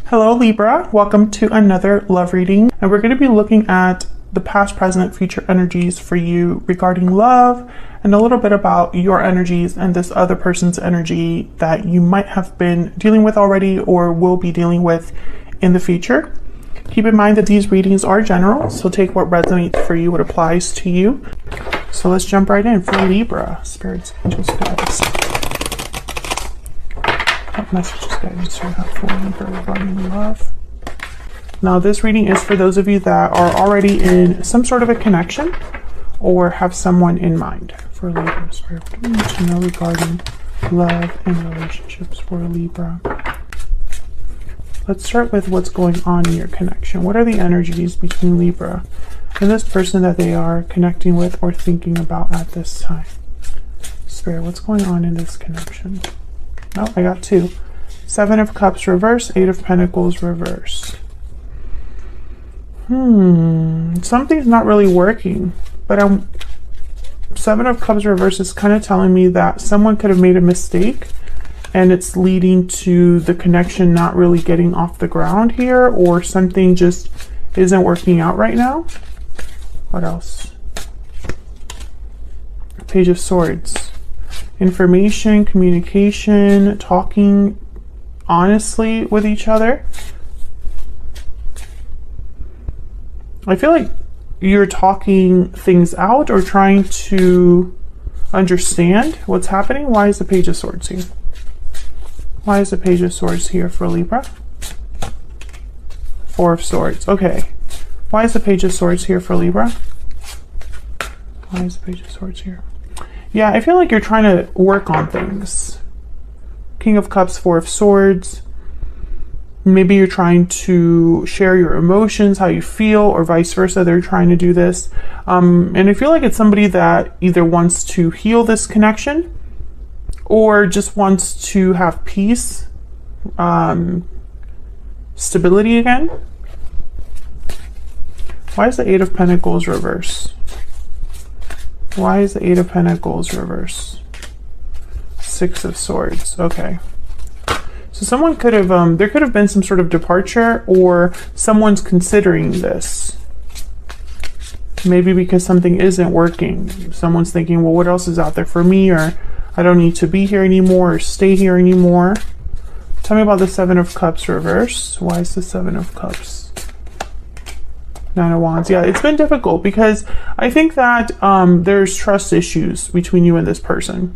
Hello Libra, welcome to another love reading, and we're going to be looking at the past, present, future energies for you regarding love and a little bit about your energies and this other person's energy that you might have been dealing with already or will be dealing with in the future. Keep in mind that these readings are general, so take what resonates for you, what applies to you. So let's jump right in for Libra. Spirits, angels, guides. What messages, guidance do you have for Libra regarding love? Now this reading is for those of you that are already in some sort of a connection or have someone in mind. For Libra, Spirit, what do you need to know regarding love and relationships for Libra? Let's start with what's going on in your connection. What are the energies between Libra and this person that they are connecting with or thinking about at this time? Spirit, what's going on in this connection? Oh, I got two. 7 of Cups reverse, 8 of Pentacles reverse. Something's not really working, but 7 of Cups reverse is kind of telling me that someone could have made a mistake and it's leading to the connection not really getting off the ground here, or something just isn't working out right now. What else? Page of Swords. Information, communication, talking honestly with each other. I feel like you're talking things out or trying to understand what's happening. Why is the Page of Swords here? Why is the Page of Swords here for Libra? 4 of Swords. Okay. Why is the Page of Swords here for Libra? Why is the Page of Swords here? Yeah, I feel like you're trying to work on things. King of Cups, 4 of Swords. Maybe you're trying to share your emotions, how you feel, or vice versa. They're trying to do this. And I feel like it's somebody that either wants to heal this connection or just wants to have peace, stability again. Why is the 8 of Pentacles reverse? Why is the 8 of Pentacles reverse? 6 of Swords. Okay. So someone could have, there could have been some sort of departure, or someone's considering this. Maybe because something isn't working. Someone's thinking, well, what else is out there for me? Or I don't need to be here anymore or stay here anymore. Tell me about the 7 of Cups reverse. Why is the 7 of Cups? 9 of Wands. Yeah, it's been difficult because I think that there's trust issues between you and this person.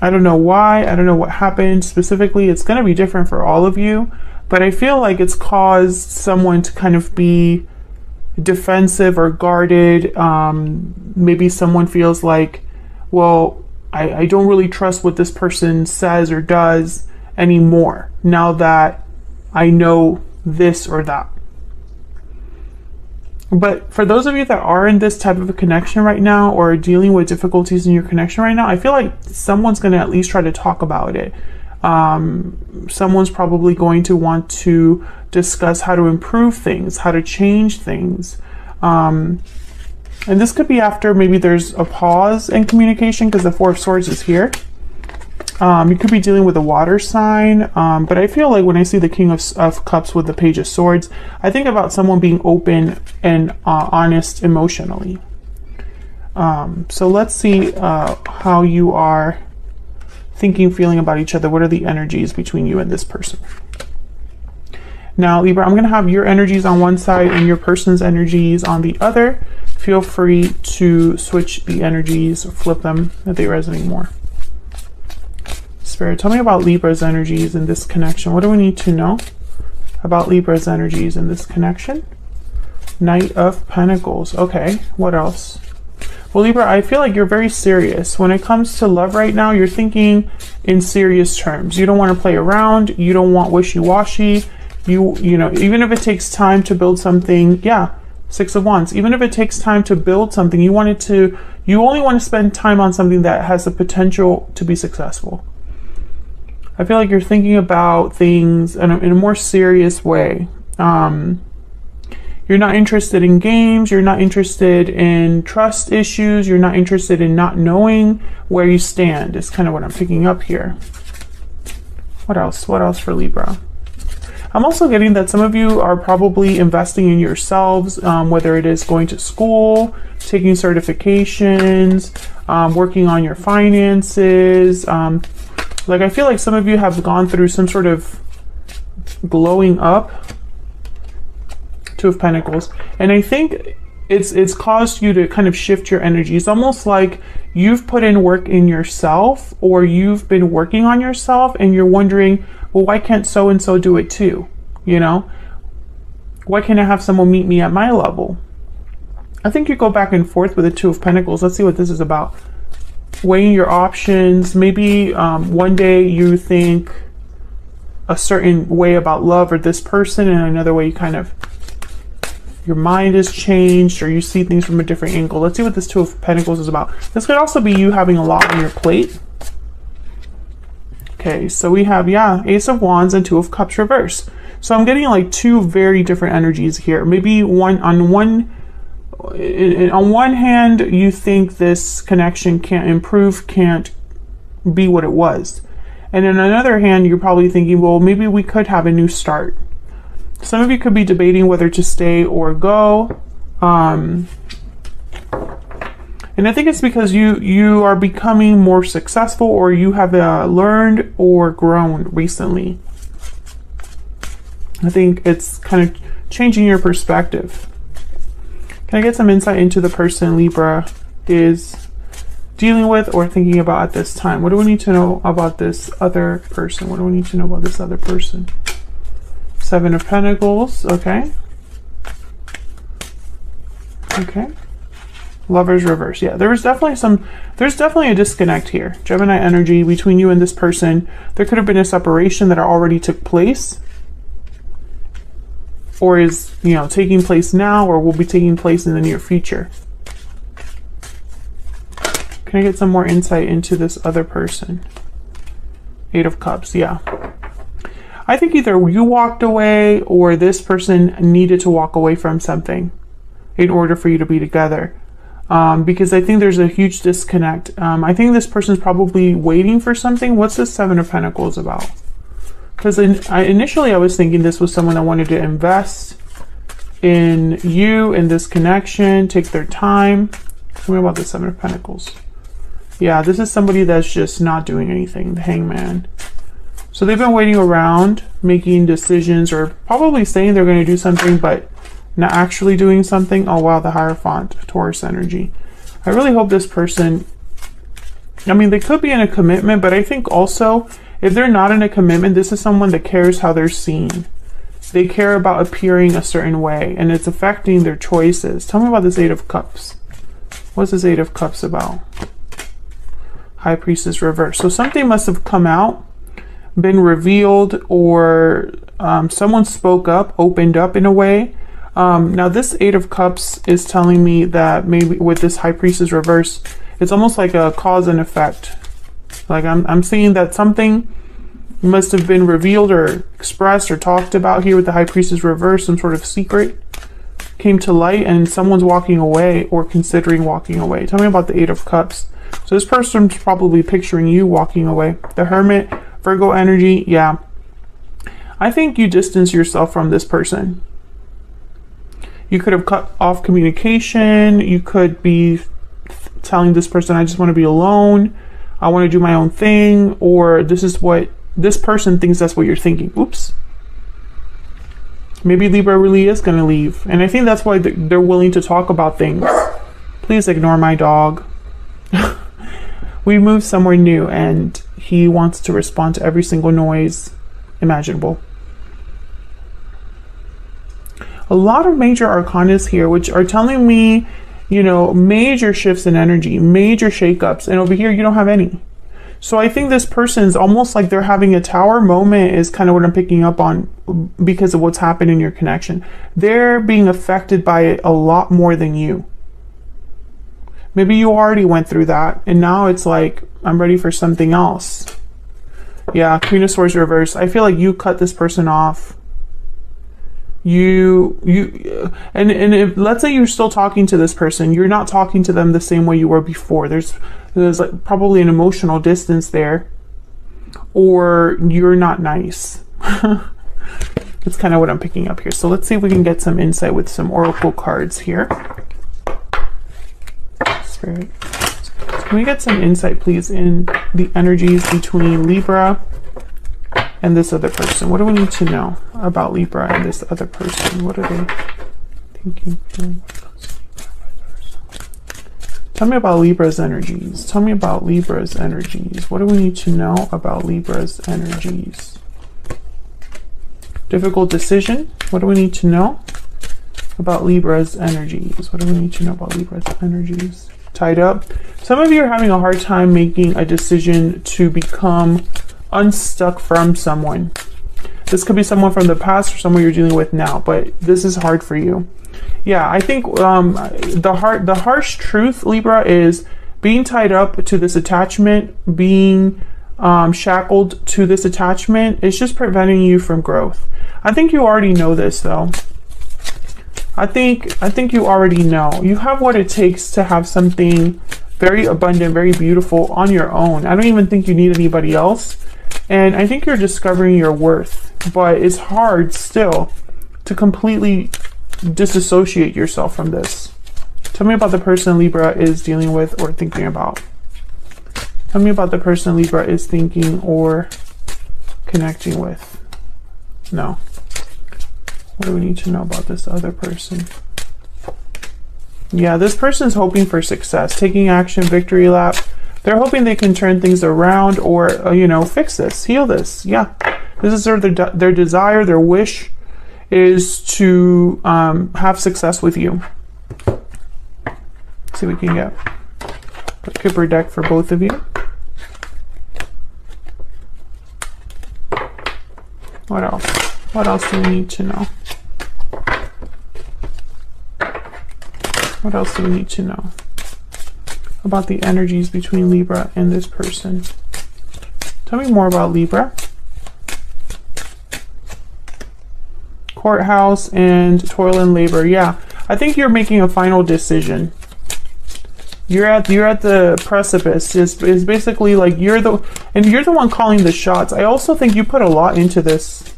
I don't know why. I don't know what happened specifically. It's going to be different for all of you, but I feel like it's caused someone to kind of be defensive or guarded. Maybe someone feels like, well, I don't really trust what this person says or does anymore now that I know this or that. But for those of you that are in this type of a connection right now or are dealing with difficulties in your connection right now, I feel like someone's going to at least try to talk about it. Someone's probably going to want to discuss how to improve things, how to change things. And this could be after maybe there's a pause in communication because the 4 of Swords is here. You could be dealing with a water sign, but I feel like when I see the King of Cups with the Page of Swords, I think about someone being open and honest emotionally. So let's see how you are thinking, feeling about each other. What are the energies between you and this person? Now, Libra, I'm going to have your energies on one side and your person's energies on the other. Feel free to switch the energies or flip them if they resonate more. Spirit, tell me about Libra's energies in this connection. What do we need to know about Libra's energies in this connection? Knight of Pentacles. Okay, what else? Well, Libra, I feel like you're very serious. When it comes to love right now, you're thinking in serious terms. You don't want to play around. You don't want wishy-washy. You know, even if it takes time to build something, yeah, 6 of Wands. Even if it takes time to build something, you only want to spend time on something that has the potential to be successful. I feel like you're thinking about things in a more serious way. You're not interested in games. You're not interested in trust issues. You're not interested in not knowing where you stand. Is kind of what I'm picking up here. What else? What else for Libra? I'm also getting that some of you are probably investing in yourselves, whether it is going to school, taking certifications, working on your finances. Like I feel like some of you have gone through some sort of glowing up. Two of Pentacles. And I think it's caused you to kind of shift your energy. It's almost like you've put in work in yourself, or you've been working on yourself and you're wondering, well, why can't so-and-so do it too? You know, why can't I have someone meet me at my level? I think you go back and forth with the Two of Pentacles. Let's see what this is about. Weighing your options. Maybe one day you think a certain way about love or this person, and another way you kind of, your mind is changed, or you see things from a different angle. Let's see what this Two of Pentacles is about. This could also be you having a lot on your plate. Okay, so we have, yeah, Ace of Wands and Two of Cups reverse. So I'm getting like two very different energies here. Maybe on one hand, you think this connection can't improve, can't be what it was. And on another hand, you're probably thinking, well, maybe we could have a new start. Some of you could be debating whether to stay or go. And I think it's because you are becoming more successful, or you have learned or grown recently. I think it's kind of changing your perspective. Can I get some insight into the person Libra is dealing with or thinking about at this time? What do we need to know about this other person? What do we need to know about this other person? Seven of Pentacles, okay. Okay. Lovers reverse. Yeah, there's definitely a disconnect here. Gemini energy between you and this person. There could have been a separation that already took place, or is, you know, taking place now, or will be taking place in the near future. Can I get some more insight into this other person? Eight of Cups, yeah. I think either you walked away, or this person needed to walk away from something in order for you to be together. Because I think there's a huge disconnect. I think this person's probably waiting for something. What's this Seven of Pentacles about? Because initially I was thinking this was someone that wanted to invest in you, in this connection, take their time. Tell me about the Seven of Pentacles. Yeah, this is somebody that's just not doing anything, the Hangman. So they've been waiting around, making decisions, or probably saying they're going to do something, but not actually doing something. Oh wow, the Hierophant, Taurus energy. I really hope this person, I mean, they could be in a commitment, but I think also, if they're not in a commitment, this is someone that cares how they're seen. They care about appearing a certain way, and it's affecting their choices. Tell me about this Eight of Cups. What's this Eight of Cups about? High Priestess reverse. So something must have come out, been revealed, or someone spoke up, opened up in a way. Now this Eight of Cups is telling me that maybe with this High Priestess reverse, it's almost like a cause and effect. Like I'm seeing that something must have been revealed or expressed or talked about here with the High Priestess reverse. Some sort of secret came to light, and someone's walking away or considering walking away. Tell me about the Eight of Cups. So this person's probably picturing you walking away. The Hermit, Virgo energy, yeah. I think you distance yourself from this person. You could have cut off communication. You could be telling this person, I just want to be alone. I want to do my own thing. Or this is what this person thinks that's what you're thinking. Oops. Maybe Libra really is going to leave. And I think that's why they're willing to talk about things. Please ignore my dog. We moved somewhere new, and he wants to respond to every single noise imaginable. A lot of major arcanas here, which are telling me, you know, major shifts in energy, major shakeups, and over here you don't have any. So I think this person's almost like they're having a tower moment is kind of what I'm picking up on because of what's happened in your connection. They're being affected by it a lot more than you. Maybe you already went through that, and now it's like, I'm ready for something else. Yeah, Queen of Swords reverse. I feel like you cut this person off. And if, let's say you're still talking to this person, you're not talking to them the same way you were before. There's like probably an emotional distance there, or you're not nice. That's kind of what I'm picking up here. So let's see if we can get some insight with some oracle cards here. Spirit, can we get some insight, please, in the energies between Libra and this other person? What do we need to know about Libra and this other person? What are they thinking? Tell me about Libra's energies. Tell me about Libra's energies. What do we need to know about Libra's energies? Difficult decision. What do we need to know about Libra's energies? What do we need to know about Libra's energies? Tied up. Some of you are having a hard time making a decision to become unstuck from someone. This could be someone from the past or someone you're dealing with now, but this is hard for you. Yeah, I think the harsh truth, Libra, is being tied up to this attachment, being shackled to this attachment is just preventing you from growth. I think you already know this, though. I think you already know. You have what it takes to have something very abundant, very beautiful on your own. I don't even think you need anybody else. And I think you're discovering your worth, but it's hard still to completely disassociate yourself from this. Tell me about the person Libra is dealing with or thinking about. Tell me about the person Libra is thinking or connecting with. No. What do we need to know about this other person? Yeah, this person's hoping for success, taking action, victory lap. They're hoping they can turn things around or, you know, fix this, heal this. Yeah, this is their desire, their wish is to have success with you. Let's see what we can get. A Kipper deck for both of you. What else? What else do we need to know? What else do we need to know about the energies between Libra and this person? Tell me more about Libra. Courthouse and toil and labor. Yeah, I think you're making a final decision. You're at the precipice. Is basically like you're the one calling the shots. I also think you put a lot into this.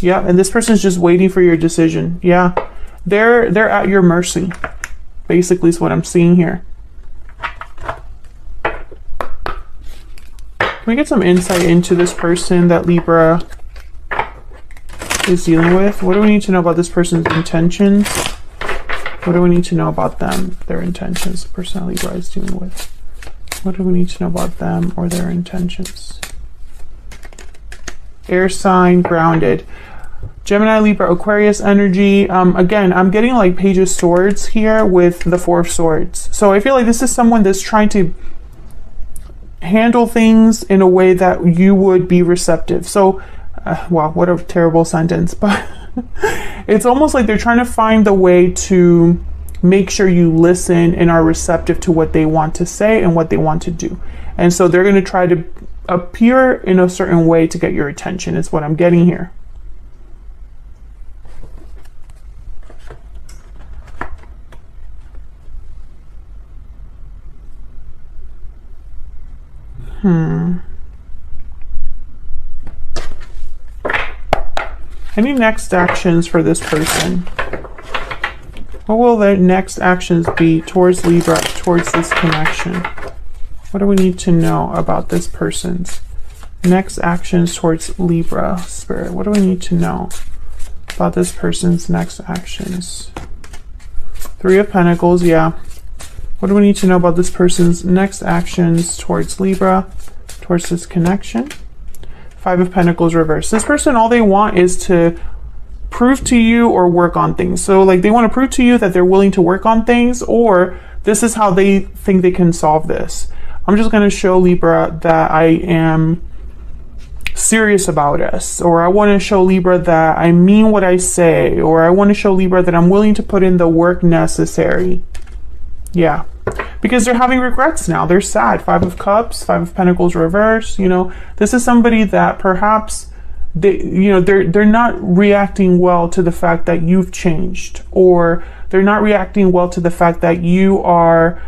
Yeah, and this person's just waiting for your decision. Yeah, they're at your mercy. Basically, is what I'm seeing here. Can we get some insight into this person that Libra is dealing with? What do we need to know about this person's intentions? What do we need to know about them, their intentions, the person that Libra is dealing with? What do we need to know about them or their intentions? Air sign, grounded. Gemini, Libra, Aquarius energy. Again, I'm getting like Page of Swords here with the Four of Swords. So I feel like this is someone that's trying to handle things in a way that you would be receptive. So, wow, what a terrible sentence, but it's almost like they're trying to find the way to make sure you listen and are receptive to what they want to say and what they want to do. And so they're going to try to appear in a certain way to get your attention, is what I'm getting here. Any next actions for this person? What will their next actions be towards Libra, towards this connection? What do we need to know about this person's next actions towards Libra, Spirit? What do we need to know about this person's next actions? Three of Pentacles, yeah. What do we need to know about this person's next actions towards Libra, towards this connection? Five of Pentacles reverse. This person, all they want is to prove to you or work on things. So like they want to prove to you that they're willing to work on things, or this is how they think they can solve this. I'm just going to show Libra that I am serious about us, or I want to show Libra that I mean what I say, or I want to show Libra that I'm willing to put in the work necessary. Yeah, because they're having regrets now. They're sad. Five of Cups, Five of Pentacles reverse. You know, this is somebody that perhaps they're not reacting well to the fact that you've changed, or they're not reacting well to the fact that you are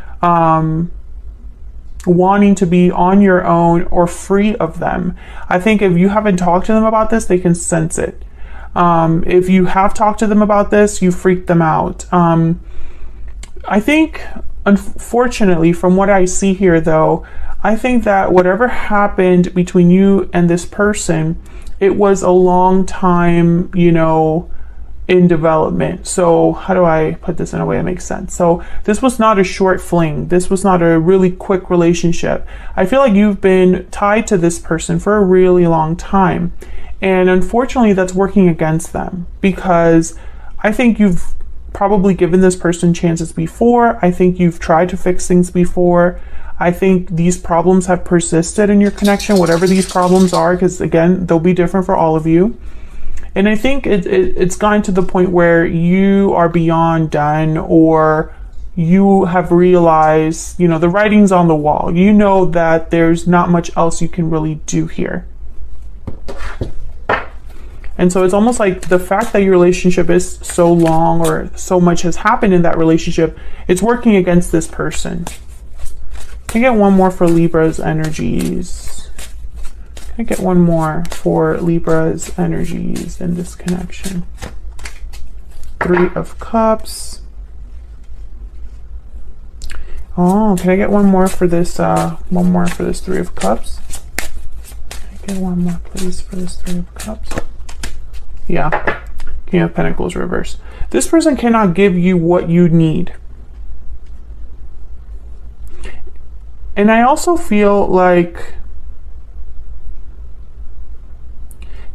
wanting to be on your own or free of them. I think if you haven't talked to them about this, they can sense it. If you have talked to them about this, you freaked them out. I think, unfortunately, from what I see here, though, I think that whatever happened between you and this person, it was a long time, you know, in development. So how do I put this in a way that makes sense? So this was not a short fling. This was not a really quick relationship. I feel like you've been tied to this person for a really long time. And unfortunately, that's working against them, because I think you've probably given this person chances before. I think you've tried to fix things before. I think these problems have persisted in your connection, whatever these problems are, because again, they'll be different for all of you. And I think it's gotten to the point where you are beyond done, or you have realized, you know, the writing's on the wall. You know that there's not much else you can really do here. And so it's almost like the fact that your relationship is so long, or so much has happened in that relationship, it's working against this person. Can I get one more for Libra's energies? Can I get one more for Libra's energies in this connection? 3 of Cups. Oh, can I get one more for this 3 of Cups? Can I get one more, please, for this 3 of Cups? Yeah, King of Pentacles reverse. This person cannot give you what you need. And I also feel like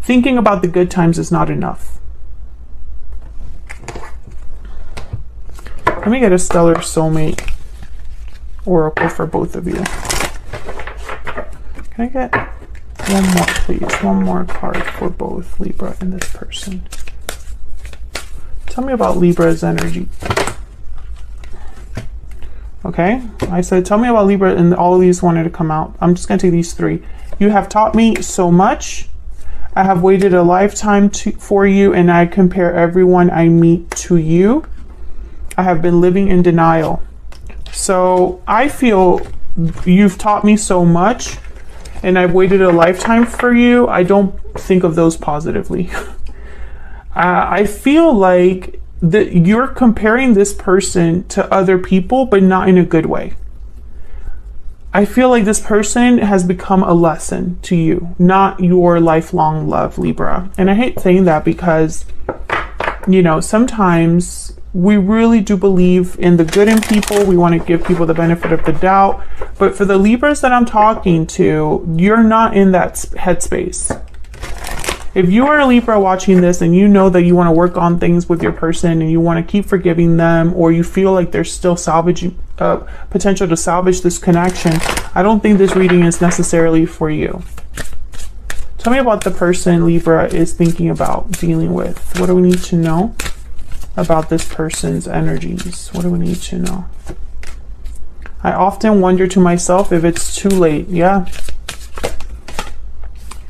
thinking about the good times is not enough. Let me get a stellar soulmate oracle for both of you. Can I get one more, please? One more card for both Libra and this person. Tell me about Libra's energy. Okay, I said tell me about Libra, and all of these wanted to come out. I'm just going to take these 3. You have taught me so much. I have waited a lifetime for you, and I compare everyone I meet to you. I have been living in denial. So I feel you've taught me so much, and I've waited a lifetime for you. I don't think of those positively. I feel like that you're comparing this person to other people, but not in a good way. I feel like this person has become a lesson to you, not your lifelong love, Libra. And I hate saying that because, you know, sometimes we really do believe in the good in people. We want to give people the benefit of the doubt. But for the Libras that I'm talking to, you're not in that headspace. If you are a Libra watching this and you know that you want to work on things with your person and you want to keep forgiving them, or you feel like there's still potential to salvage this connection, I don't think this reading is necessarily for you. Tell me about the person Libra is thinking about dealing with. What do we need to know about this person's energies? What do we need to know? I often wonder to myself if it's too late. Yeah.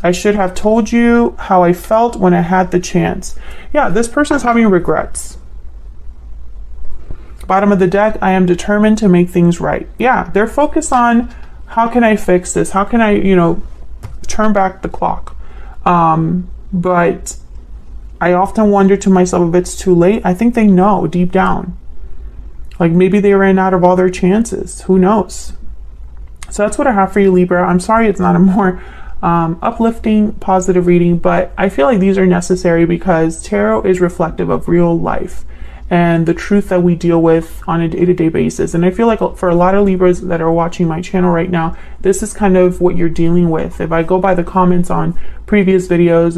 I should have told you how I felt when I had the chance. Yeah, this person's having regrets. Bottom of the deck, I am determined to make things right. Yeah, they're focused on how can I fix this? How can I, you know, turn back the clock? But I often wonder to myself if it's too late. I think they know deep down. Like maybe they ran out of all their chances. Who knows? So that's what I have for you, Libra. I'm sorry it's not a more uplifting, positive reading, but I feel like these are necessary because tarot is reflective of real life and the truth that we deal with on a day-to-day basis. And I feel like for a lot of Libras that are watching my channel right now, this is kind of what you're dealing with. If I go by the comments on previous videos,